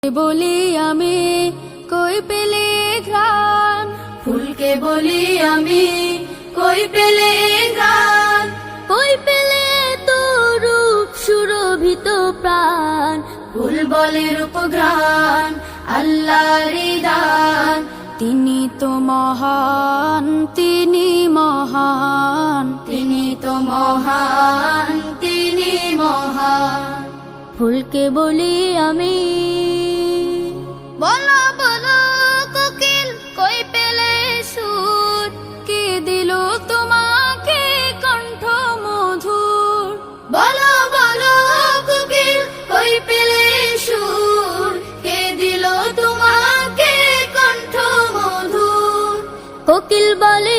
বলি আমি কই পেলে ঘ্রাণ, ফুলকে বলি আমি কই পেলে গান, কই পেলে তো রূপ সুরভিত প্রাণ। ফুল বলে রূপঘ্রাণ আল্লাহর দান, তিনি তো মহান, তিনি মহান, তিনি তো মহান, তিনি মহান। ফুলকে বলি আমি বলো বলো কোকিল কই পেলে সুর, কে দিল তোমাকে কণ্ঠ মধুর। বলো বলো কোকিল কই পেলে সুর, কে দিল তোমাকে কণ্ঠ মধুর। কোকিল বলে